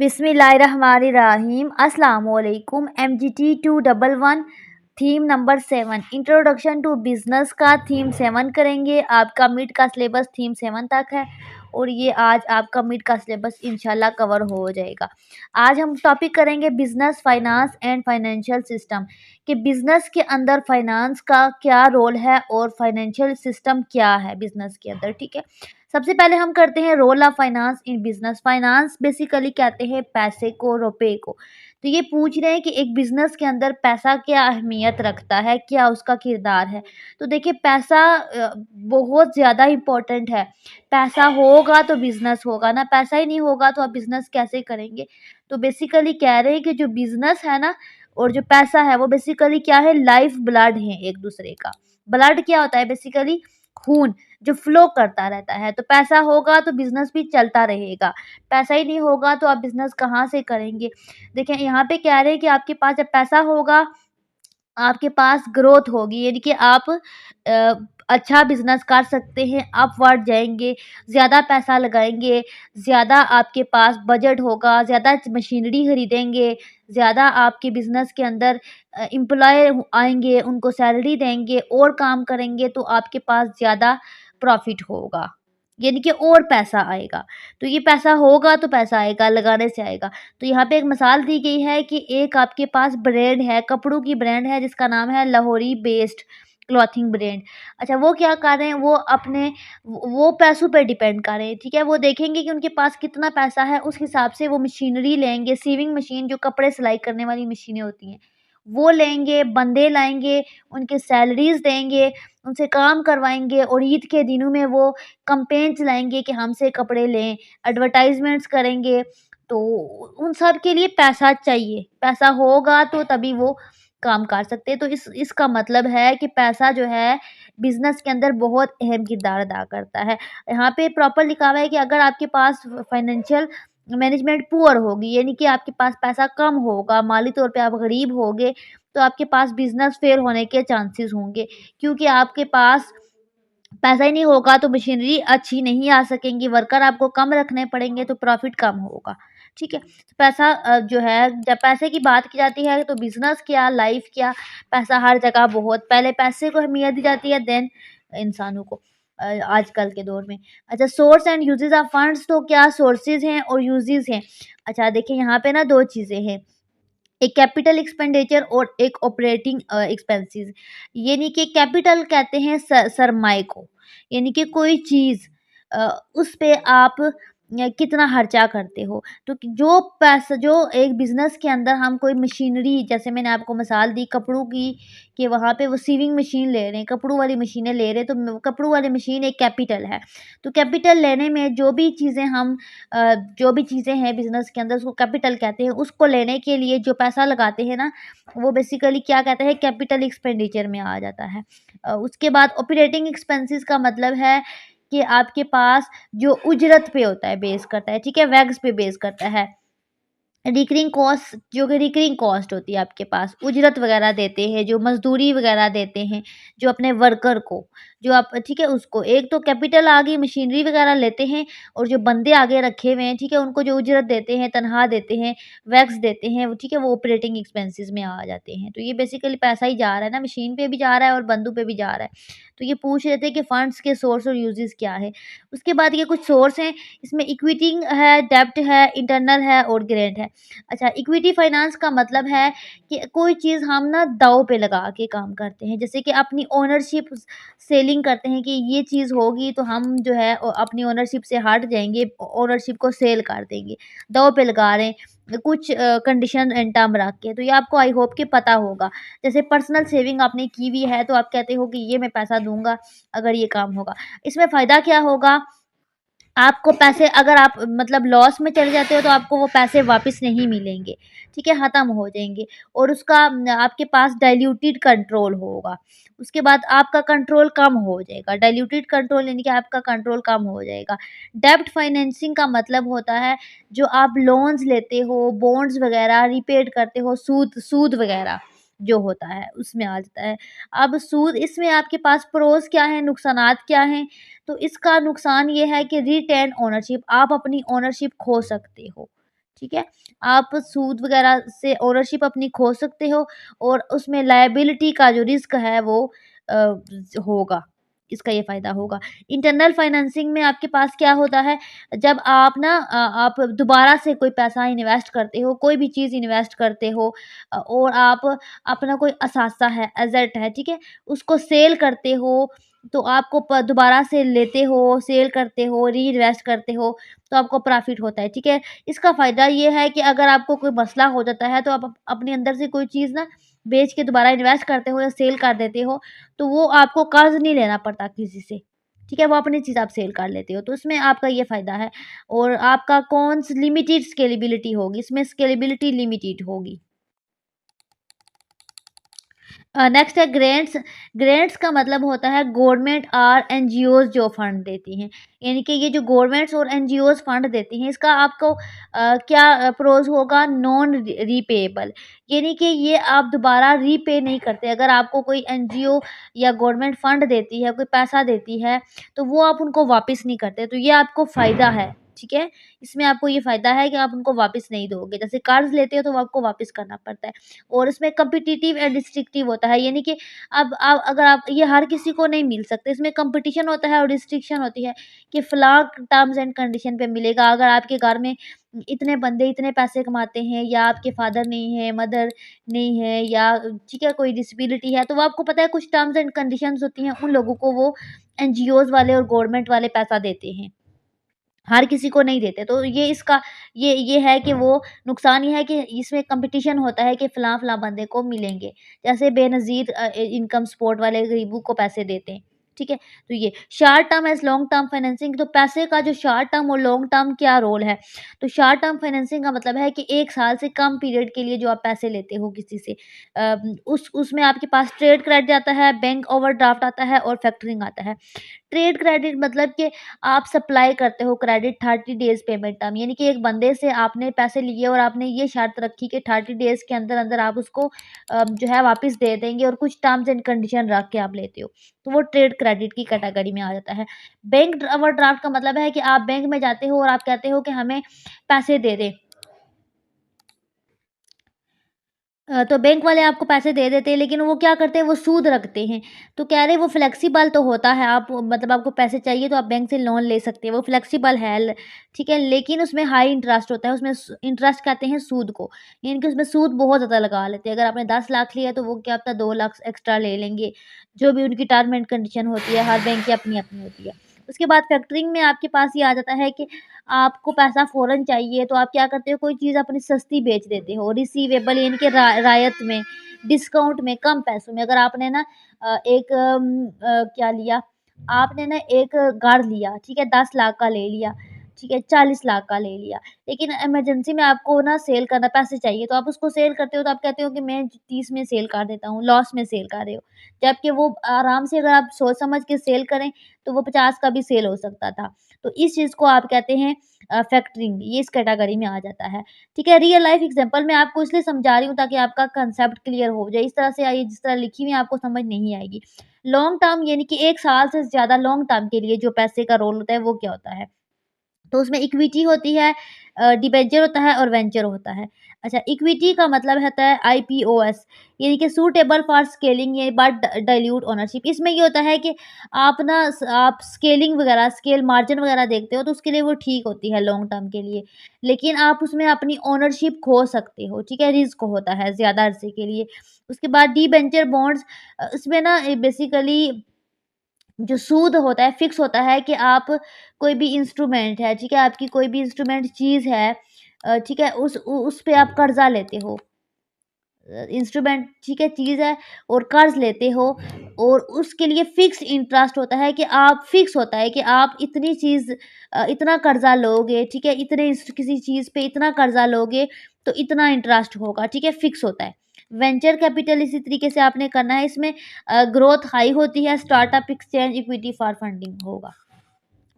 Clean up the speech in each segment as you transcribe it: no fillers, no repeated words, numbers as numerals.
बिस्मिल्लाहिर्रहमानिर्रहीम अस्सलामुअलैकुम। MGT 211 theme number 7 introduction to business का थीम 7 करेंगे। आपका मिड का सिलेबस थीम 7 तक है और ये आज आपका मिड का सिलेबस इंशाल्लाह कवर हो जाएगा। आज हम टॉपिक करेंगे business finance and financial system कि बिजनेस के अंदर फाइनेंस का क्या रोल है और फाइनेंशियल सिस्टम क्या है बिजनेस के अंदर। ठीक है, सबसे पहले हम करते हैं role of finance in business. Finance basically कहते हैं पैसे को, रुपए को। तो ये पूछ रहे हैं कि एक बिजनेस के अंदर पैसा क्या अहमियत रखता है, क्या उसका किरदार है। तो देखिए पैसा बहुत ज़्यादा इम्पोर्टेंट है। पैसा होगा तो बिजनेस होगा ना, पैसा ही नहीं होगा तो आप बिजनेस कैसे करेंगे। तो बेसिकली कह रहे हैं कि जो बिजनेस है ना और जो पैसा है वो बेसिकली क्या है, लाइफ ब्लड है एक दूसरे का। ब्लड क्या होता है, बेसिकली खून जो फ्लो करता रहता है। तो पैसा होगा तो बिजनेस भी चलता रहेगा, पैसा ही नहीं होगा तो आप बिजनेस कहाँ से करेंगे। देखिए यहाँ पे कह रहे हैं कि आपके पास जब पैसा होगा आपके पास ग्रोथ होगी, यानी कि आप अच्छा बिजनेस कर सकते हैं, अपवर्ड जाएंगे, ज़्यादा पैसा लगाएंगे, ज़्यादा आपके पास बजट होगा, ज़्यादा मशीनरी खरीदेंगे, ज़्यादा आपके बिजनेस के अंदर एम्प्लॉय आएंगे, उनको सैलरी देंगे और काम करेंगे तो आपके पास ज़्यादा प्रॉफिट होगा, यानी कि और पैसा आएगा। तो ये पैसा होगा तो पैसा आएगा, लगाने से आएगा। तो यहाँ पे एक मिसाल दी गई है कि एक आपके पास ब्रांड है, कपड़ों की ब्रांड है जिसका नाम है लाहौरी बेस्ड क्लॉथिंग ब्रांड। अच्छा वो क्या कर रहे हैं, वो अपने वो पैसों पे डिपेंड कर रहे हैं। ठीक है, वो देखेंगे कि उनके पास कितना पैसा है, उस हिसाब से वो मशीनरी लेंगे, सीविंग मशीन जो कपड़े सिलाई करने वाली मशीनें होती हैं वो लेंगे, बंदे लाएंगे, उनके सैलरीज देंगे, उनसे काम करवाएंगे और ईद के दिनों में वो कैंपेन चलाएंगे कि हमसे कपड़े लें, एडवर्टाइजमेंट्स करेंगे। तो उन सब के लिए पैसा चाहिए, पैसा होगा तो तभी वो काम कर सकते हैं। तो इसका मतलब है कि पैसा जो है बिजनेस के अंदर बहुत अहम किरदार अदा करता है। यहाँ पे प्रॉपर लिखा हुआ है कि अगर आपके पास फाइनेंशियल मैनेजमेंट पुअर होगी, यानी कि आपके पास पैसा कम होगा, माली तौर पे आप गरीब होगे, तो आपके पास बिजनेस फेल होने के चांसेस होंगे, क्योंकि आपके पास पैसा ही नहीं होगा तो मशीनरी अच्छी नहीं आ सकेंगी, वर्कर आपको कम रखने पड़ेंगे तो प्रॉफिट कम होगा। ठीक है, तो पैसा जो है, जब पैसे की बात की जाती है तो बिजनेस क्या, लाइफ क्या, पैसा हर जगह बहुत पहले पैसे को अहमियत दी जाती है, देन इंसानों को आजकल के दौर में। अच्छा source and uses of funds, तो क्या सोर्सेज हैं और यूजेस हैं। अच्छा देखिए यहाँ पे ना दो चीज़ें हैं, एक कैपिटल एक्सपेंडिचर और एक ऑपरेटिंग एक्सपेंसेस। यानी कि कैपिटल कहते हैं सरमाए को, यानी कि कोई चीज़ उस पे आप कितना खर्चा करते हो। तो जो पैसा जो एक बिजनेस के अंदर हम कोई मशीनरी, जैसे मैंने आपको मिसाल दी कपड़ों की कि वहाँ पे वो सीविंग मशीन ले रहे हैं, कपड़ों वाली मशीनें ले रहे हैं, तो कपड़ों वाली मशीन एक कैपिटल है। तो कैपिटल लेने में जो भी चीज़ें हैं बिज़नेस के अंदर उसको कैपिटल कहते हैं। उसको लेने के लिए जो पैसा लगाते हैं ना, वो बेसिकली क्या कहते हैं, कैपिटल एक्सपेंडिचर में आ जाता है। उसके बाद ऑपरेटिंग एक्सपेंसेस का मतलब है कि आपके पास जो उजरत पे होता है, बेस करता है, ठीक है, वैग्स पे बेस करता है। रिकरिंग कॉस्ट, जो कि रिकरिंग कॉस्ट होती है आपके पास, उजरत वगैरह देते हैं, जो मजदूरी वगैरह देते हैं, जो अपने वर्कर को, जो आप ठीक है उसको, एक तो कैपिटल आ गई, मशीनरी वगैरह लेते हैं, और जो बंदे आगे रखे हुए हैं, ठीक है, उनको जो उजरत देते हैं, तनख्वाह देते हैं, वैक्स देते हैं, वो ठीक है, वो ऑपरेटिंग एक्सपेंसेस में आ जाते हैं। तो ये बेसिकली पैसा ही जा रहा है ना, मशीन पे भी जा रहा है और बंदों पे भी जा रहा है। तो ये पूछ रहे थे कि फंड्स के सोर्स और यूजेस क्या है। उसके बाद ये कुछ सोर्स हैं, इसमें इक्विटी है, डेब्ट है, इंटरनल है और ग्रेंट है। अच्छा इक्विटी फाइनेंस का मतलब है कि कोई चीज़ हम ना दाँव पे लगा के काम करते हैं, जैसे कि अपनी ओनरशिप सेलिंग करते हैं कि ये चीज़ होगी तो हम जो है अपनी ओनरशिप से हट जाएँगे, ओनरशिप को सेल कर देंगे, दाँव पे लगा रहे हैं कुछ कंडीशन एंड टर्म रख के। तो ये आपको आई होप कि पता होगा। जैसे पर्सनल सेविंग आपने की हुई है तो आप कहते हो कि ये मैं पैसा दूँगा अगर ये काम होगा। इसमें फ़ायदा क्या होगा, आपको पैसे अगर आप मतलब लॉस में चले जाते हो तो आपको वो पैसे वापस नहीं मिलेंगे, ठीक है, ख़त्म हो जाएँगे और उसका आपके पास डाइल्यूटेड कंट्रोल होगा। उसके बाद आपका कंट्रोल कम हो जाएगा, डाइल्यूटेड कंट्रोल यानी कि आपका कंट्रोल कम हो जाएगा। डेब्ट फाइनेंसिंग का मतलब होता है जो आप लोन्स लेते हो, बॉन्ड्स वग़ैरह रीपेड करते हो, सूद सूद वग़ैरह जो होता है उसमें आ जाता है। अब सूद इसमें आपके पास प्रोस क्या हैं, नुकसानात क्या हैं? तो इसका नुकसान ये है कि रिटेन ओनरशिप, आप अपनी ओनरशिप खो सकते हो, ठीक है? आप सूद वगैरह से ओनरशिप अपनी खो सकते हो और उसमें लायबिलिटी का जो रिस्क है वो होगा। इसका ये फ़ायदा होगा। इंटरनल फाइनेंसिंग में आपके पास क्या होता है, जब आप ना आप दोबारा से कोई पैसा इन्वेस्ट करते हो, कोई भी चीज़ इन्वेस्ट करते हो और आप अपना कोई असासा है, एसेट है, ठीक है? उसको सेल करते हो, तो आपको दोबारा से लेते हो, सेल करते हो, री-इन्वेस्ट करते हो, तो आपको प्रॉफ़िट होता है, ठीक है? इसका फ़ायदा ये है कि अगर आपको कोई मसला हो जाता है, तो आप अपने अंदर से कोई चीज़ ना बेच के दोबारा इन्वेस्ट करते हो या सेल कर देते हो, तो वो आपको कर्ज़ नहीं लेना पड़ता किसी से, ठीक है? वो अपनी चीज़ आप सेल कर लेते हो, तो इसमें आपका ये फ़ायदा है और आपका कॉन्स लिमिटेड स्केलेबिलिटी होगी, इसमें स्केलेबिलिटी लिमिटेड होगी। नेक्स्ट है ग्रांट्स। ग्रांट्स का मतलब होता है गवर्नमेंट और एनजीओज़ जो फंड देती हैं। यानी कि ये जो गवर्नमेंट्स और एनजीओज़ फंड देती हैं, इसका आपको क्या प्रोज़ होगा, नॉन रीपेएबल। यानी कि ये आप दोबारा रीपे नहीं करते। अगर आपको कोई एनजीओ या गवर्नमेंट फंड देती है, कोई पैसा देती है, तो वो आप उनको वापस नहीं करते। तो ये आपको फ़ायदा है, ठीक है? इसमें आपको ये फ़ायदा है कि आप उनको वापस नहीं दोगे। जैसे कर्ज़ लेते हो तो वो आपको वापस करना पड़ता है। और इसमें कॉम्पिटिटिव एंड रिस्ट्रिक्टिव होता है, यानी कि अब आप अगर आप ये हर किसी को नहीं मिल सकते, इसमें कंपटीशन होता है और रिस्ट्रिक्शन होती है कि फलाँ टर्म्स एंड कंडीशन पे मिलेगा। अगर आपके घर में इतने बंदे इतने पैसे कमाते हैं या आपके फादर नहीं है, मदर नहीं है या ठीक है कोई डिसेबिलिटी है, तो वो आपको पता है कुछ टर्म्स एंड कंडीशंस होती हैं, उन लोगों को वो एनजीओज़ वाले और गवर्नमेंट वाले पैसा देते हैं। हर किसी को नहीं देते। तो ये इसका ये है कि वो नुकसान ये है कि इसमें कॉम्पिटिशन होता है कि फलाँ-फलाँ बंदे को मिलेंगे। जैसे बेनज़ीर इनकम सपोर्ट वाले गरीबों को पैसे देते हैं, ठीक है? तो ये short term as long term financing, तो पैसे का जो शॉर्ट टर्म और लॉन्ग टर्म क्या रोल है? तो शॉर्ट टर्म फाइनेंसिंग का मतलब है कि 1 साल से कम पीरियड के लिए जो आप पैसे लेते हो किसी से उसमें आपके पास ट्रेड क्रेडिट आता है, बैंक ओवरड्राफ्ट आता है और फैक्टरिंग आता है। ट्रेड क्रेडिट मतलब कि आप सप्लाई करते हो क्रेडिट 30 डेज़ पेमेंट टर्म, यानी कि एक बंदे से आपने पैसे लिए और आपने ये शर्त रखी कि 30 डेज़ के अंदर-अंदर आप उसको जो है वापस दे देंगे और कुछ टर्म्स एंड कंडीशन रख के आप लेते हो। तो वो ट्रेड क्रेडिट की कैटेगरी में आ जाता है। बैंक ओवरड्राफ्ट का मतलब है कि आप बैंक में जाते हो और आप कहते हो कि हमें पैसे दे दें। तो बैंक वाले आपको पैसे दे देते हैं, लेकिन वो क्या करते हैं, वो सूद रखते हैं। तो कह रहे हैं वो फ्लेक्सिबल तो होता है, आप मतलब आपको पैसे चाहिए तो आप बैंक से लोन ले सकते हैं, वो फ्लेक्सिबल है ठीक है, लेकिन उसमें हाई इंटरेस्ट होता है, उसमें इंटरेस्ट कहते हैं सूद को, यानी कि उसमें सूद बहुत ज़्यादा लगा लेते हैं। अगर आपने 10 लाख लिया तो वो क्या पता 2 लाख एक्स्ट्रा ले लेंगे, जो भी उनकी टर्म एंड कंडीशन होती है, हर बैंक की अपनी-अपनी होती है। उसके बाद फैक्टरिंग में आपके पास ये आ जाता है कि आपको पैसा फ़ौरन चाहिए तो आप क्या करते हो, कोई चीज़ अपनी सस्ती बेच देते हो, रिसीवेबल यानी कि रायत में, डिस्काउंट में, कम पैसों में। अगर आपने ना क्या लिया, आपने ना एक घर लिया, ठीक है, 10 लाख का ले लिया, ठीक है, 40 लाख का ले लिया, लेकिन इमरजेंसी में आपको ना सेल करना, पैसे चाहिए, तो आप उसको सेल करते हो, तो आप कहते हो कि मैं 30 में सेल कर देता हूँ, लॉस में सेल कर रहे हो। जबकि वो आराम से अगर आप सोच समझ के सेल करें, तो वो 50 का भी सेल हो सकता था। तो इस चीज़ को आप कहते हैं फैक्टरिंग, ये इस कैटेगरी में आ जाता है। ठीक है, रियल लाइफ एग्ज़ाम्पल मैं आपको इसलिए समझा रही हूँ ताकि आपका कांसेप्ट क्लियर हो जाए। इस तरह से आई जिस तरह लिखी हुई है आपको समझ नहीं आएगी। लॉन्ग टर्म यानी कि 1 साल से ज़्यादा लॉन्ग टर्म के लिए जो पैसे का रोल होता है वो क्या होता है? तो उसमें इक्विटी होती है, डिबेंचर होता है और वेंचर होता है। अच्छा, इक्विटी का मतलब होता है आईपीओएस, यानी कि सूटेबल फॉर स्केलिंग ये बट डाइल्यूट ओनरशिप। इसमें ये होता है कि आप ना आप स्केलिंग वगैरह स्केल मार्जिन वगैरह देखते हो तो उसके लिए वो ठीक होती है लॉन्ग टर्म के लिए। लेकिन आप उसमें अपनी ओनरशिप खो सकते हो, ठीक है? रिस्क होता है ज़्यादा अरसे के लिए। उसके बाद डिबेंचर बॉन्ड्स, इसमें ना बेसिकली जो सूद होता है फिक्स होता है कि आप कोई भी इंस्ट्रूमेंट है, ठीक है? आपकी कोई भी इंस्ट्रूमेंट चीज़ है, ठीक है? उस पे आप कर्ज़ा लेते हो। इंस्ट्रूमेंट ठीक है, चीज़ है और कर्ज़ लेते हो और उसके लिए फ़िक्स्ड इंटरेस्ट होता है कि आप फ़िक्स होता है कि आप इतनी चीज़ इतना कर्ज़ा लोगे, ठीक है? इतने इस किसी चीज़ पे इतना कर्ज़ा लोगे तो इतना इंटरेस्ट होगा, ठीक है? फ़िक्स होता है। वेंचर कैपिटल इसी तरीके से आपने करना है, इसमें ग्रोथ हाई होती है, startup exchange equity for funding होगा।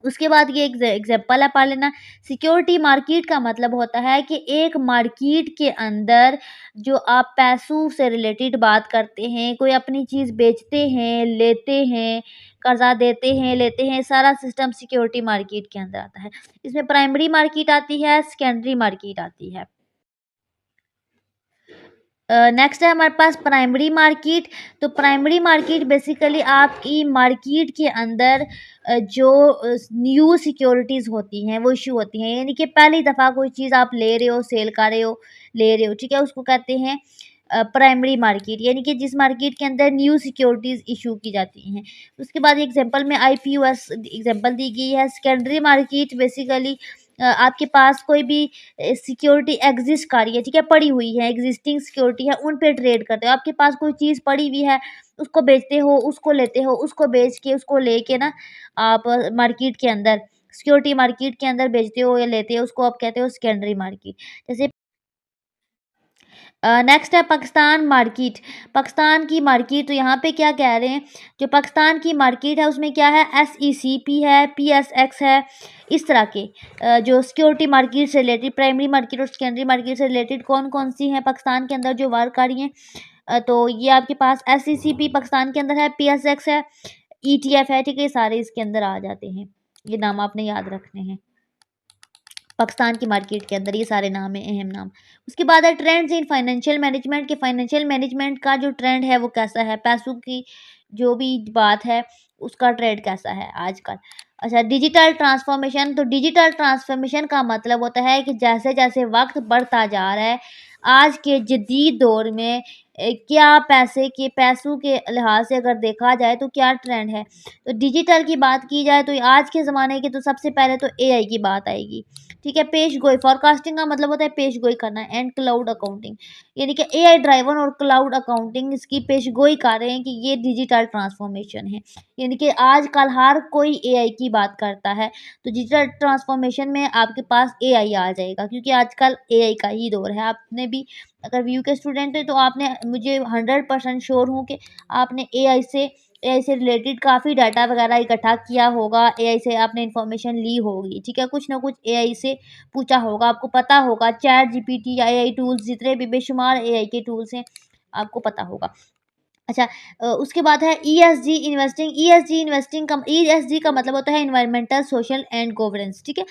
उसके बाद ये एग्जाम्पल है पढ़ लेना। सिक्योरिटी मार्केट का मतलब होता है कि एक मार्केट के अंदर जो आप पैसों से रिलेटेड बात करते हैं, कोई अपनी चीज़ बेचते हैं, लेते हैं, कर्जा देते हैं, लेते हैं, सारा सिस्टम सिक्योरिटी मार्केट के अंदर आता है। इसमें प्राइमरी मार्केट आती है, सेकेंडरी मार्केट आती है। नेक्स्ट है हमारे पास प्राइमरी मार्केट। तो प्राइमरी मार्केट बेसिकली आपकी मार्केट के अंदर जो न्यू सिक्योरिटीज़ होती हैं वो इशू होती हैं, यानी कि पहली दफ़ा कोई चीज़ आप ले रहे हो, सेल कर रहे हो, ले रहे हो, ठीक है, उसको कहते हैं प्राइमरी मार्केट, यानी कि जिस मार्केट के अंदर न्यू सिक्योरिटीज़ इशू की जाती हैं। उसके बाद एग्जांपल में आईपीओएस एग्जांपल दी गई है। सेकेंडरी मार्केट बेसिकली आपके पास कोई भी सिक्योरिटी एग्जिस्ट कर रही है, ठीक है, पड़ी हुई है, एग्जिस्टिंग सिक्योरिटी है, उन पे ट्रेड करते हो। आपके पास कोई चीज़ पड़ी हुई है, उसको बेचते हो, उसको लेते हो, उसको बेच के, उसको लेके ना आप मार्केट के अंदर, सिक्योरिटी मार्केट के अंदर बेचते हो या लेते हो, उसको आप कहते हो सेकेंडरी मार्केट। जैसे नेक्स्ट है पाकिस्तान मार्केट। पाकिस्तान की मार्केट, तो यहाँ पे क्या कह रहे हैं, जो पाकिस्तान की मार्केट है उसमें क्या है, SECP है, PSX है, इस तरह के जो सिक्योरिटी मार्केट से रिलेटेड, प्राइमरी मार्केट और सेकेंडरी मार्केट से रिलेटेड कौन कौन सी हैं पाकिस्तान के अंदर जो वर्क कर रही हैं। तो ये आपके पास SECP पाकिस्तान के अंदर है, PSX है, ETF है, ठीक है, ये सारे इसके अंदर आ जाते हैं। ये नाम आपने याद रखने हैं। पाकिस्तान की मार्केट के अंदर ये सारे नाम हैं, अहम नाम। उसके बाद है ट्रेंड्स इन फाइनेंशियल मैनेजमेंट के फाइनेंशियल मैनेजमेंट का जो ट्रेंड है वो कैसा है, पैसों की जो भी बात है उसका ट्रेंड कैसा है आजकल। अच्छा, डिजिटल ट्रांसफॉर्मेशन। तो डिजिटल ट्रांसफॉर्मेशन का मतलब होता है कि जैसे जैसे वक्त बढ़ता जा रहा है, आज के जदीद दौर में क्या पैसों के लिहाज से अगर देखा जाए तो क्या ट्रेंड है। तो डिजिटल की बात की जाए तो आज के ज़माने की तो सबसे पहले तो AI की बात आएगी, ठीक है। पेश गोई, फॉरकास्टिंग का मतलब होता है पेश गोई करना, एंड क्लाउड अकाउंटिंग, यानी कि AI ड्राइवन और क्लाउड अकाउंटिंग इसकी पेश गोई कर रहे हैं कि ये डिजिटल ट्रांसफॉर्मेशन है, यानी कि आजकल हर कोई AI की बात करता है। तो डिजिटल ट्रांसफॉर्मेशन में आपके पास AI आ जाएगा, क्योंकि आजकल AI का ही दौर है। आपने भी अगर व्यू के स्टूडेंट हैं तो आपने, मुझे 100% श्योर हूँ कि आपने एआई से रिलेटेड काफ़ी डाटा वगैरह इकट्ठा किया होगा, एआई से आपने इन्फॉर्मेशन ली होगी, ठीक है, कुछ ना कुछ एआई से पूछा होगा, आपको पता होगा, चैट जीपीटी, एआई टूल्स, जितने भी बेशुमार एआई के टूल्स हैं, आपको पता होगा। अच्छा, उसके बाद है ईएसजी इन्वेस्टिंग। ईएसजी का मतलब होता है एनवायरमेंटल, सोशल एंड गवर्नेंस, ठीक है।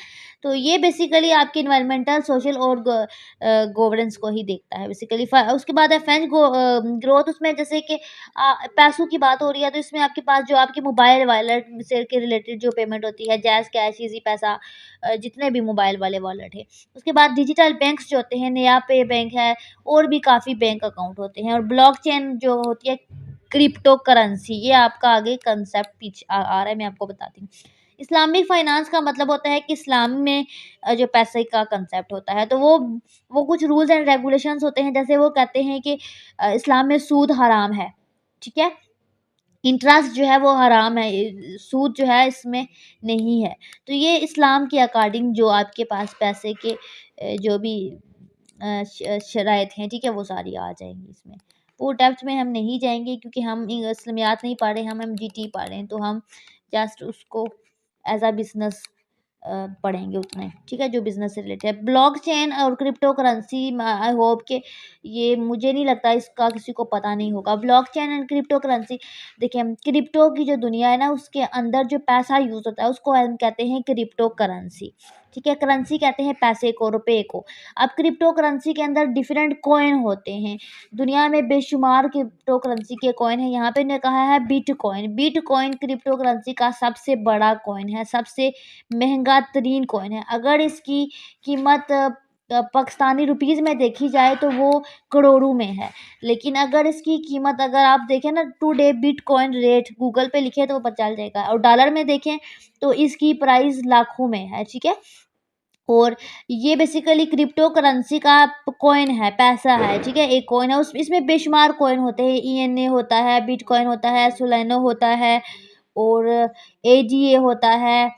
तो ये बेसिकली आपके एनवायरमेंटल, सोशल और गवर्नेंस को ही देखता है बेसिकली। उसके बाद है फैन ग्रोथ। उसमें जैसे कि पैसों की बात हो रही है तो इसमें आपके पास जो आपके मोबाइल वॉलेट से के रिलेटेड जो पेमेंट होती है, जैज़ कैश, इजी पैसा, जितने भी मोबाइल वाले वॉलेट है। उसके बाद डिजिटल बैंक्स जो होते हैं, नया पे बैंक है, और भी काफ़ी बैंक अकाउंट होते हैं। और ब्लॉकचेन जो होती है, क्रिप्टो करेंसी, ये आपका आगे कंसेप्ट पीछे आ रहा है, मैं आपको बताती हूँ। इस्लामिक फाइनेंस का मतलब होता है कि इस्लाम में जो पैसे का कंसेप्ट होता है, तो वो कुछ रूल्स एंड रेगुलेशंस होते हैं। जैसे वो कहते हैं कि इस्लाम में सूद हराम है, ठीक है, इंटरेस्ट जो है वो हराम है, सूद जो है इसमें नहीं है। तो ये इस्लाम के अकॉर्डिंग जो आपके पास पैसे के जो भी शराइत हैं, ठीक है, वो सारी आ जाएँगी इसमें। वो डेप्थ में हम नहीं जाएँगे क्योंकि हम इस्लामियात नहीं पढ़ रहे, हम एमजीटी पढ़ रहे हैं, तो हम जस्ट उसको एज़ अ बिज़नेस पढ़ेंगे उतना ही, ठीक है, जो बिज़नेस से रिलेटेड है। ब्लॉकचेन और क्रिप्टो करेंसी, आई होप कि ये, मुझे नहीं लगता इसका किसी को पता नहीं होगा। ब्लॉकचेन एंड क्रिप्टो करेंसी, देखिए, हम क्रिप्टो की जो दुनिया है ना, उसके अंदर जो पैसा यूज़ होता है उसको हम कहते हैं क्रिप्टो करेंसी, ठीक है। करेंसी कहते हैं पैसे को, रुपए को। अब क्रिप्टो करेंसी के अंदर डिफरेंट कॉइन होते हैं। दुनिया में बेशुमार क्रिप्टो करेंसी के कॉइन है। यहाँ पे ने कहा है बिटकॉइन। बिटकॉइन क्रिप्टो करेंसी का सबसे बड़ा कॉइन है, सबसे महंगा तरीन कॉइन है। अगर इसकी कीमत पाकिस्तानी रुपीज़ में देखी जाए तो वो करोड़ों में है। लेकिन अगर इसकी कीमत, अगर आप देखें ना, टुडे बिटकॉइन रेट गूगल पे लिखे तो वो पता चल जाएगा, और डॉलर में देखें तो इसकी प्राइस लाखों में है, ठीक है। और ये बेसिकली क्रिप्टो करेंसी का कॉइन है, पैसा है, ठीक है, एक कॉइन है। उस इसमें बेशुमार कॉइन होते हैं, ईएनए होता है, बिटकॉइन होता है, सोलानो होता है, और एडीए होता है,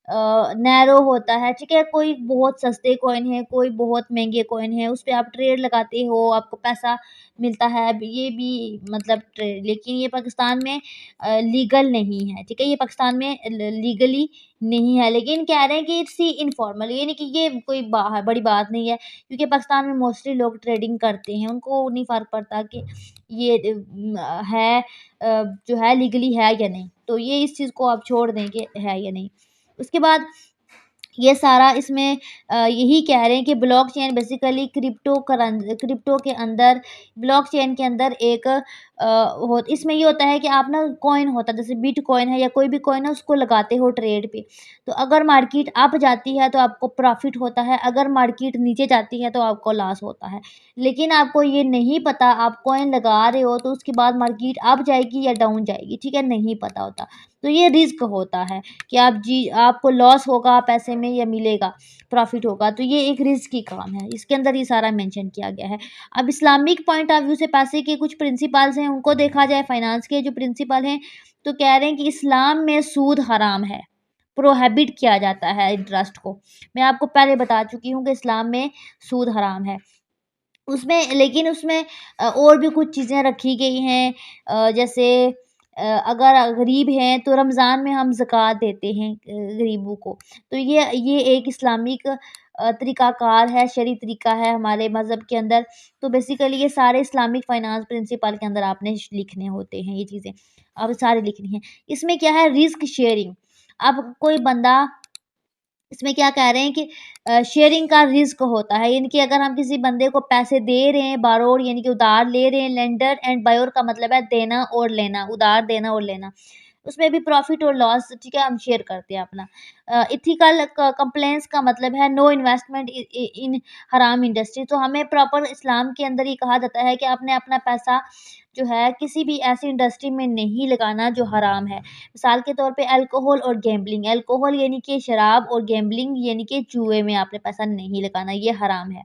नैरो होता है, ठीक है? कोई बहुत सस्ते कॉइन है, कोई बहुत महँगे कॉइन है, उसपे आप ट्रेड लगाते हो, आपको पैसा मिलता है। अब ये भी मतलब ट्रेड, लेकिन ये पाकिस्तान में लीगल नहीं है, ठीक है? ये पाकिस्तान में लीगली नहीं है, लेकिन कह रहे हैं कि इट्स इनफॉर्मल, ये नहीं कि ये कोई बड़ी बात नहीं है, क्योंकि पाकिस्तान में मोस्टली लोग ट्रेडिंग करते हैं, उनको नहीं फ़र्क पड़ता कि ये है जो है लीगली है या नहीं। तो ये इस चीज़ को आप छोड़ दें कि है या नहीं। उसके बाद ये सारा इसमें यही कह रहे हैं कि ब्लॉकचेन बेसिकली क्रिप्टो के अंदर, ब्लॉकचेन के अंदर एक हो इसमें ये होता है कि आप ना कॉइन होता है, जैसे बिटकॉइन है या कोई भी कॉइन है, उसको लगाते हो ट्रेड पे। तो अगर मार्केट अप जाती है तो आपको प्रॉफ़िट होता है, अगर मार्केट नीचे जाती है तो आपको लॉस होता है। लेकिन आपको ये नहीं पता, आप कॉइन लगा रहे हो तो उसके बाद मार्केट अप जाएगी या डाउन जाएगी, ठीक है? नहीं पता होता। तो ये रिस्क होता है कि आपको लॉस होगा पैसे में या मिलेगा, प्रॉफ़िट होगा, तो ये एक रिस्क की काम है। इसके अंदर ये सारा मेंशन किया गया है। अब इस्लामिक पॉइंट ऑफ व्यू से पैसे के कुछ प्रिंसिपल्स हैं, उनको देखा जाए, फाइनेंस के जो प्रिंसिपल हैं, तो कह रहे हैं कि इस्लाम में सूद हराम है, प्रोहिबिट किया जाता है इंटरेस्ट को। मैं आपको पहले बता चुकी हूँ कि इस्लाम में सूद हराम है। उसमें लेकिन उसमें और भी कुछ चीज़ें रखी गई हैं, जैसे अगर गरीब हैं तो रमज़ान में हम ज़कात देते हैं गरीबों को। तो ये एक इस्लामिक तरीक़ाकार है, शरई तरीक़ा है हमारे मज़हब के अंदर। तो बेसिकली ये सारे इस्लामिक फाइनेंस प्रिंसिपल के अंदर आपने लिखने होते हैं ये चीज़ें, अब सारी लिखनी हैं। इसमें क्या है, रिस्क शेयरिंग। अब कोई बंदा इसमें क्या कह रहे हैं कि शेयरिंग का रिस्क होता है, यानी कि अगर हम किसी बंदे को पैसे दे रहे हैं, बारोड यानी कि उधार ले रहे हैं, लेंडर एंड बायोर का मतलब है देना और लेना, उधार देना और लेना। उसमें भी प्रॉफ़िट और लॉस, ठीक है, हम शेयर करते हैं अपना। एथिकल कंप्लेंट्स का मतलब है नो इन्वेस्टमेंट इन हराम इंडस्ट्री। तो हमें प्रॉपर इस्लाम के अंदर ये कहा जाता है कि आपने अपना पैसा जो है किसी भी ऐसी इंडस्ट्री में नहीं लगाना जो हराम है। मिसाल के तौर पे अल्कोहल और गैम्बलिंग, अल्कोहल यानी कि शराब और गैम्बलिंग यानी कि जुए में आपने पैसा नहीं लगाना, ये हराम है।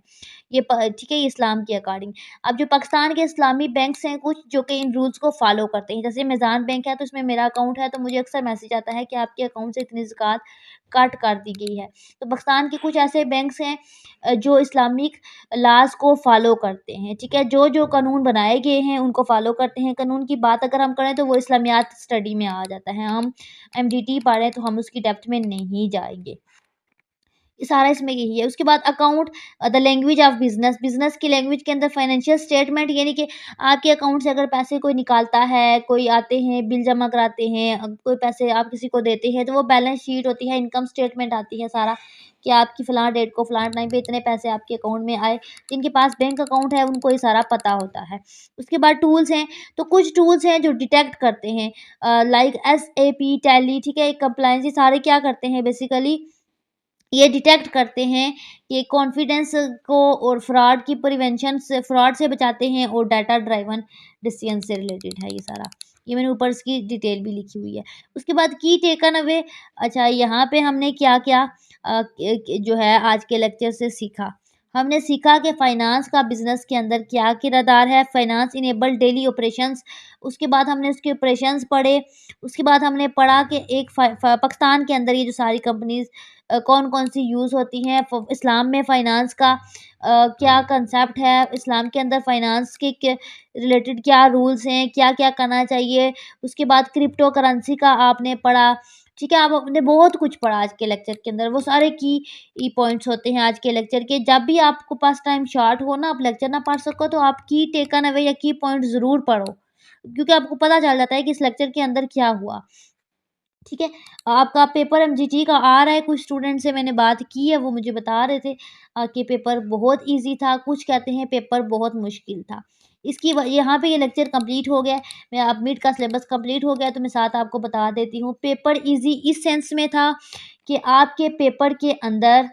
ये ठीक है, ये इस्लाम के अकॉर्डिंग। अब जो पाकिस्तान के इस्लामी बैंक्स हैं कुछ, जो कि इन रूल्स को फ़ॉलो करते हैं, जैसे मीज़ान बैंक है तो इसमें मेरा अकाउंट है, तो मुझे अक्सर मैसेज आता है कि आपके अकाउंट से इतनी ज़कात कट कर दी गई है। तो पाकिस्तान के कुछ ऐसे बैंक्स हैं जो इस्लामिक लॉज़ को फ़ॉलो करते हैं, ठीक है? जो कानून बनाए गए हैं उनको फ़ॉलो करते हैं। कानून की बात अगर हम करें तो वो इस्लामियात स्टडी में आ जाता है। हम एमडीटी पढ़ रहे हैं तो हम उसकी डेप्थ में नहीं जाएँगे। ये सारा इसमें यही है। उसके बाद account the language of business, business की लैंग्वेज के अंदर फाइनेंशियल स्टेटमेंट, यानी कि आपके अकाउंट से अगर पैसे कोई निकालता है, कोई आते हैं, बिल जमा कराते हैं, कोई पैसे आप किसी को देते हैं, तो वो बैलेंस शीट होती है, इनकम स्टेटमेंट आती है सारा, कि आपकी फलाँ डेट को फलाँ टाइम पे इतने पैसे आपके अकाउंट में आए। जिनके पास बैंक अकाउंट है उनको ये सारा पता होता है। उसके बाद टूल्स हैं, तो कुछ टूल्स हैं जो डिटेक्ट करते हैं, लाइक एसएपी, टैली, ठीक है? कंप्लायंस, ये सारे क्या करते हैं बेसिकली, ये डिटेक्ट करते हैं कि कॉन्फिडेंस को और फ्रॉड की प्रिवेंशन से, फ्रॉड से बचाते हैं, और डाटा ड्राइवन डिसीजन से रिलेटेड है ये सारा। ये मैंने ऊपर इसकी डिटेल भी लिखी हुई है। उसके बाद की टेकन अवे, अच्छा यहाँ पे हमने क्या-क्या जो है आज के लेक्चर से सीखा। हमने सीखा कि फाइनेंस का बिज़नेस के अंदर क्या किरदार है, फाइनेंस इनेबल डेली ऑपरेशंस। उसके बाद हमने उसके ऑपरेशंस पढ़े। उसके बाद हमने पढ़ा कि एक पाकिस्तान के अंदर ये जो सारी कंपनीज़ कौन-कौन सी यूज़ होती हैं, इस्लाम में फ़ाइनेंस का क्या कंसेप्ट है, इस्लाम के अंदर फ़ाइनेंस के रिलेटेड क्या रूल्स हैं, क्या-क्या करना चाहिए। उसके बाद क्रिप्टो करेंसी का आपने पढ़ा, ठीक है? अब आपने बहुत कुछ पढ़ा आज के लेक्चर के अंदर, वो सारे की पॉइंट्स होते हैं आज के लेक्चर के। जब भी आपको पास टाइम शॉर्ट हो ना, आप लेक्चर ना पढ़ सको, तो आप की टेकन अवे या की पॉइंट ज़रूर पढ़ो, क्योंकि आपको पता चल जाता है कि इस लेक्चर के अंदर क्या हुआ। ठीक है? आपका पेपर एमजीटी का आ रहा है, कुछ स्टूडेंट से मैंने बात की है, वो मुझे बता रहे थे कि पेपर बहुत ईज़ी था, कुछ कहते हैं पेपर बहुत मुश्किल था। इसकी व यहाँ पे ये लेक्चर कंप्लीट हो गया है। मैं अब मिड का सिलेबस कंप्लीट हो गया है, तो मैं साथ आपको बता देती हूँ। पेपर ईज़ी इस सेंस में था कि आपके पेपर के अंदर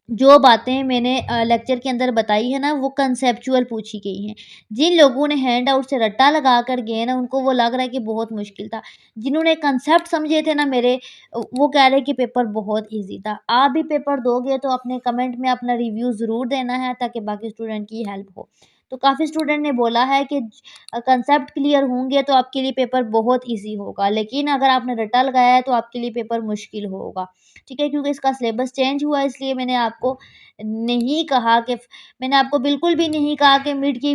जो बातें मैंने लेक्चर के अंदर बताई है ना, वो कंसेप्चुअल पूछी गई हैं। जिन लोगों ने हैंड आउट से रट्टा लगा कर गए ना, उनको वो लग रहा है कि बहुत मुश्किल था। जिन्होंने कंसेप्ट समझे थे ना मेरे, वो कह रहे हैं कि पेपर बहुत ईज़ी था। आप भी पेपर दोगे तो अपने कमेंट में अपना रिव्यू ज़रूर देना है, ताकि बाकी स्टूडेंट की हेल्प हो। तो काफ़ी स्टूडेंट ने बोला है कि कंसेप्ट क्लियर होंगे तो आपके लिए पेपर बहुत ईज़ी होगा, लेकिन अगर आपने रट्टा लगाया है तो आपके लिए पेपर मुश्किल होगा, ठीक है? क्योंकि इसका सिलेबस चेंज हुआ है, इसलिए मैंने आपको नहीं कहा कि मैंने आपको बिल्कुल भी नहीं कहा कि मिड की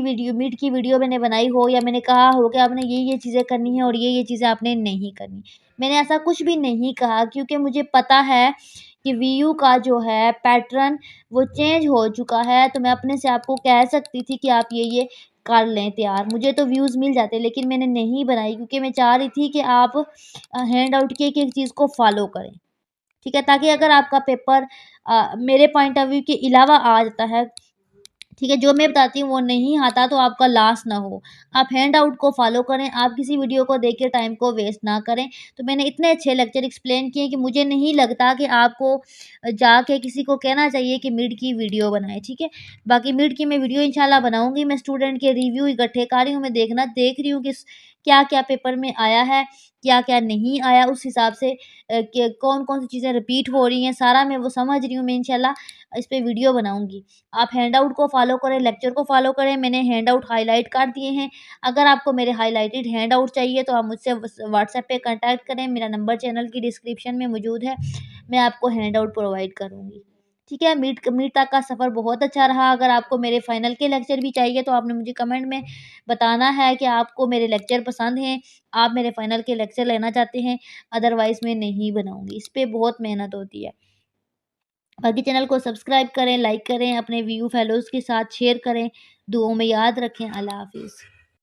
वीडियो मैंने बनाई हो या मैंने कहा हो कि आपने ये चीज़ें करनी है और ये चीज़ें आपने नहीं करनी। मैंने ऐसा कुछ भी नहीं कहा, क्योंकि मुझे पता है कि वीयू का जो है पैटर्न वो चेंज हो चुका है, तो मैं अपने से आपको कह सकती थी कि आप ये कर लें तैयार। मुझे तो व्यूज़ मिल जाते, लेकिन मैंने नहीं बनाई क्योंकि मैं चाह रही थी कि आप हैंड आउट की एक-एक चीज़ को फ़ॉलो करें, ठीक है? ताकि अगर आपका पेपर मेरे पॉइंट ऑफ व्यू के अलावा आ जाता है, ठीक है, जो मैं बताती हूँ वो नहीं आता, तो आपका लॉस ना हो। आप हैंड आउट को फ़ॉलो करें, आप किसी वीडियो को देख के टाइम को वेस्ट ना करें। तो मैंने इतने अच्छे लेक्चर एक्सप्लेन किए कि मुझे नहीं लगता कि आपको जाके किसी को कहना चाहिए कि मिड की वीडियो बनाएँ, ठीक है? बाकी मिड की मैं वीडियो इंशाल्लाह बनाऊँगी, मैं स्टूडेंट के रिव्यू इकट्ठे कर रही हूँ, मैं देख रही हूँ कि क्या-क्या पेपर में आया है, क्या-क्या नहीं आया, उस हिसाब से कि कौन-कौन सी चीज़ें रिपीट हो रही हैं, सारा मैं वो समझ रही हूँ, मैं इंशाल्लाह इस पे वीडियो बनाऊँगी। आप हैंडआउट को फ़ॉलो करें, लेक्चर को फ़ॉलो करें, मैंने हैंडआउट हाइलाइट कर दिए हैं। अगर आपको मेरे हाइलाइटेड हैंडआउट चाहिए तो आप मुझसे व्हाट्सएप पे कॉन्टैक्ट करें, मेरा नंबर चैनल की डिस्क्रिप्शन में मौजूद है, मैं आपको हैंडआउट प्रोवाइड करूँगी। ठीक है, मीट तक का सफ़र बहुत अच्छा रहा। अगर आपको मेरे फाइनल के लेक्चर भी चाहिए तो आपने मुझे कमेंट में बताना है कि आपको मेरे लेक्चर पसंद हैं, आप मेरे फाइनल के लेक्चर लेना चाहते हैं, अदरवाइज़ मैं नहीं बनाऊँगी। इस पे बहुत मेहनत होती है। बाकी चैनल को सब्सक्राइब करें, लाइक करें, अपने व्यू फेलोज़ के साथ शेयर करें। दुआओं में याद रखें। अल्लाह हाफ़िज़।